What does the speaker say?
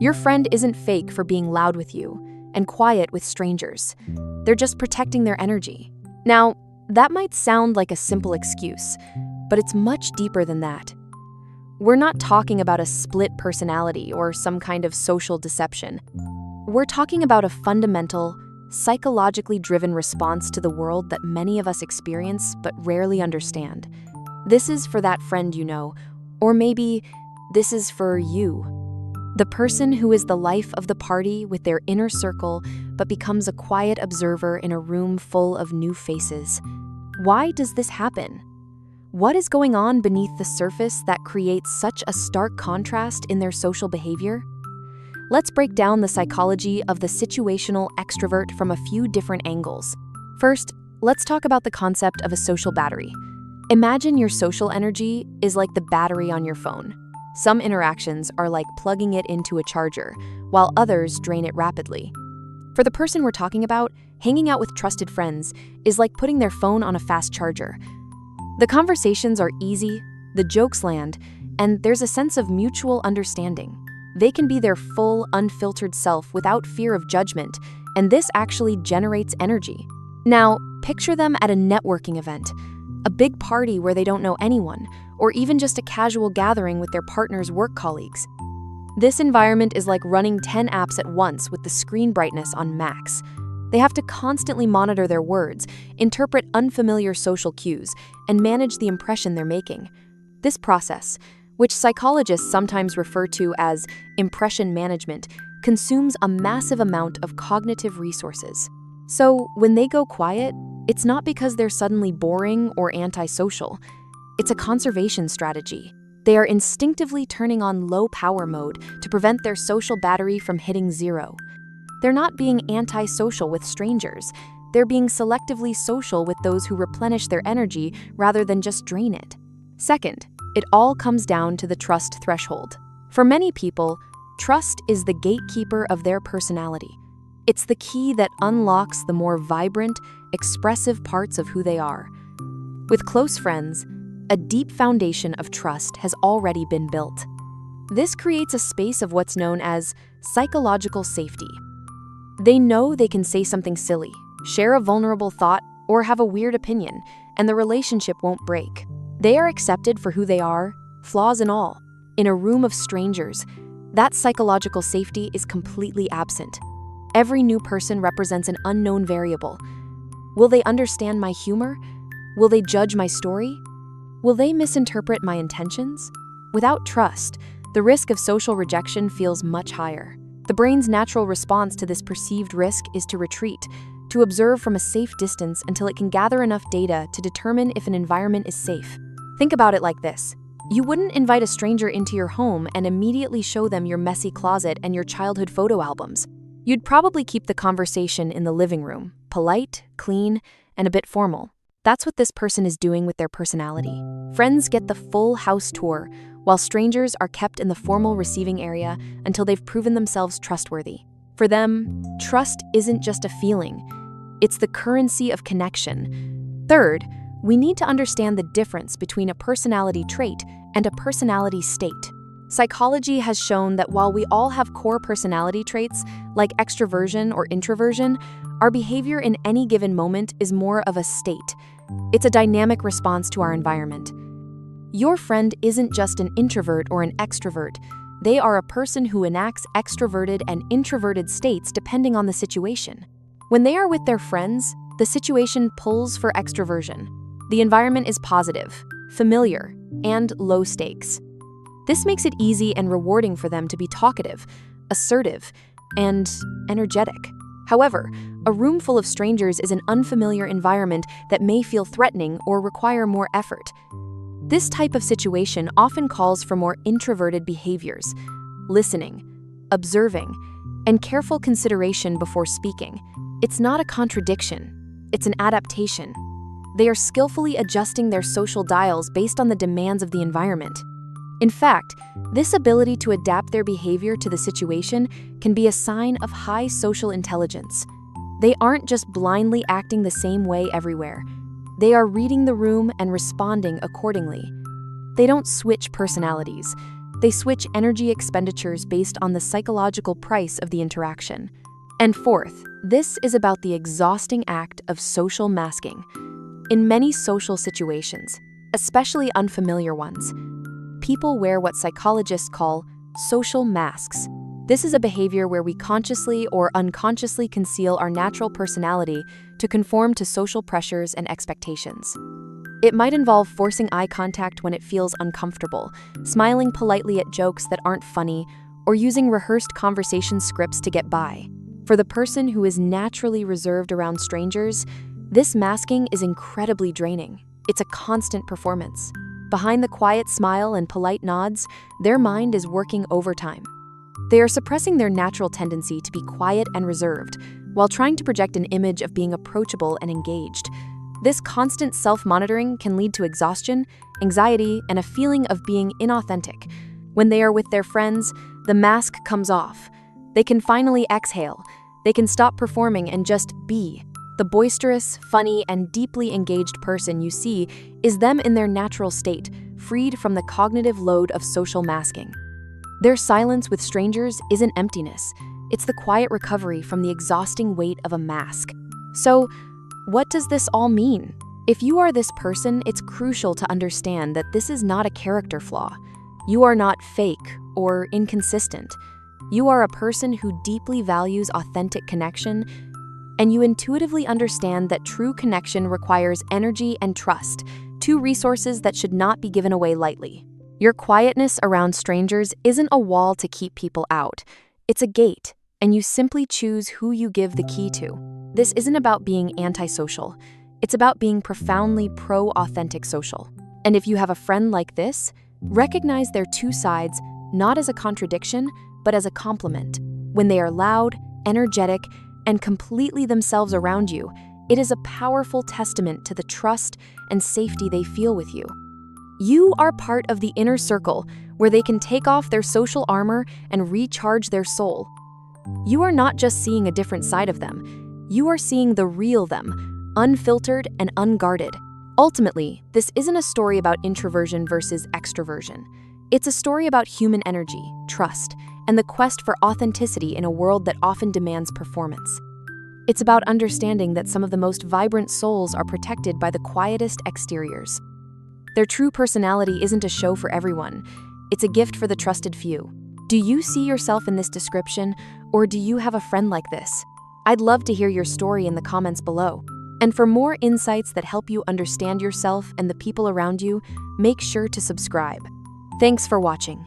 Your friend isn't fake for being loud with you and quiet with strangers. They're just protecting their energy. Now, that might sound like a simple excuse, but it's much deeper than that. We're not talking about a split personality or some kind of social deception. We're talking about a fundamental, psychologically driven response to the world that many of us experience but rarely understand. This is for that friend you know, or maybe this is for you. The person who is the life of the party with their inner circle but becomes a quiet observer in a room full of new faces. Why does this happen? What is going on beneath the surface that creates such a stark contrast in their social behavior? Let's break down the psychology of the situational extrovert from a few different angles. First, let's talk about the concept of a social battery. Imagine your social energy is like the battery on your phone. Some interactions are like plugging it into a charger, while others drain it rapidly. For the person we're talking about, hanging out with trusted friends is like putting their phone on a fast charger. The conversations are easy, the jokes land, and there's a sense of mutual understanding. They can be their full, unfiltered self without fear of judgment, and this actually generates energy. Now, picture them at a networking event, a big party where they don't know anyone, or even just a casual gathering with their partner's work colleagues. This environment is like running 10 apps at once with the screen brightness on max. They have to constantly monitor their words, interpret unfamiliar social cues, and manage the impression they're making. This process, which psychologists sometimes refer to as impression management, consumes a massive amount of cognitive resources. So when they go quiet, it's not because they're suddenly boring or antisocial. It's a conservation strategy. They are instinctively turning on low power mode to prevent their social battery from hitting zero. They're not being antisocial with strangers. They're being selectively social with those who replenish their energy rather than just drain it. Second, it all comes down to the trust threshold. For many people, trust is the gatekeeper of their personality. It's the key that unlocks the more vibrant, expressive parts of who they are. With close friends, a deep foundation of trust has already been built. This creates a space of what's known as psychological safety. They know they can say something silly, share a vulnerable thought, or have a weird opinion, and the relationship won't break. They are accepted for who they are, flaws and all. In a room of strangers, that psychological safety is completely absent. Every new person represents an unknown variable. Will they understand my humor? Will they judge my story? Will they misinterpret my intentions? Without trust, the risk of social rejection feels much higher. The brain's natural response to this perceived risk is to retreat, to observe from a safe distance until it can gather enough data to determine if an environment is safe. Think about it like this. You wouldn't invite a stranger into your home and immediately show them your messy closet and your childhood photo albums. You'd probably keep the conversation in the living room, polite, clean, and a bit formal. That's what this person is doing with their personality. Friends get the full house tour, while strangers are kept in the formal receiving area until they've proven themselves trustworthy. For them, trust isn't just a feeling, it's the currency of connection. Third, we need to understand the difference between a personality trait and a personality state. Psychology has shown that while we all have core personality traits, like extroversion or introversion, our behavior in any given moment is more of a state. It's a dynamic response to our environment. Your friend isn't just an introvert or an extrovert. They are a person who enacts extroverted and introverted states depending on the situation. When they are with their friends, the situation pulls for extroversion. The environment is positive, familiar, and low stakes. This makes it easy and rewarding for them to be talkative, assertive, and energetic. However, a room full of strangers is an unfamiliar environment that may feel threatening or require more effort. This type of situation often calls for more introverted behaviors, listening, observing, and careful consideration before speaking. It's not a contradiction, it's an adaptation. They are skillfully adjusting their social dials based on the demands of the environment. In fact, this ability to adapt their behavior to the situation can be a sign of high social intelligence. They aren't just blindly acting the same way everywhere. They are reading the room and responding accordingly. They don't switch personalities. They switch energy expenditures based on the psychological price of the interaction. And fourth, this is about the exhausting act of social masking. In many social situations, especially unfamiliar ones, people wear what psychologists call social masks. This is a behavior where we consciously or unconsciously conceal our natural personality to conform to social pressures and expectations. It might involve forcing eye contact when it feels uncomfortable, smiling politely at jokes that aren't funny, or using rehearsed conversation scripts to get by. For the person who is naturally reserved around strangers, this masking is incredibly draining. It's a constant performance. Behind the quiet smile and polite nods, their mind is working overtime. They are suppressing their natural tendency to be quiet and reserved, while trying to project an image of being approachable and engaged. This constant self-monitoring can lead to exhaustion, anxiety, and a feeling of being inauthentic. When they are with their friends, the mask comes off. They can finally exhale. They can stop performing and just be. The boisterous, funny, and deeply engaged person you see is them in their natural state, freed from the cognitive load of social masking. Their silence with strangers isn't emptiness. It's the quiet recovery from the exhausting weight of a mask. So, what does this all mean? If you are this person, it's crucial to understand that this is not a character flaw. You are not fake or inconsistent. You are a person who deeply values authentic connection, and you intuitively understand that true connection requires energy and trust, two resources that should not be given away lightly. Your quietness around strangers isn't a wall to keep people out. It's a gate, and you simply choose who you give the key to. This isn't about being antisocial. It's about being profoundly pro-authentic social. And if you have a friend like this, recognize their two sides not as a contradiction, but as a complement. When they are loud, energetic, and completely themselves around you, it is a powerful testament to the trust and safety they feel with you. You are part of the inner circle where they can take off their social armor and recharge their soul. You are not just seeing a different side of them, you are seeing the real them, unfiltered and unguarded. Ultimately, this isn't a story about introversion versus extroversion. It's a story about human energy, trust, and the quest for authenticity in a world that often demands performance. It's about understanding that some of the most vibrant souls are protected by the quietest exteriors. Their true personality isn't a show for everyone. It's a gift for the trusted few. Do you see yourself in this description, or do you have a friend like this? I'd love to hear your story in the comments below. And for more insights that help you understand yourself and the people around you, make sure to subscribe. Thanks for watching.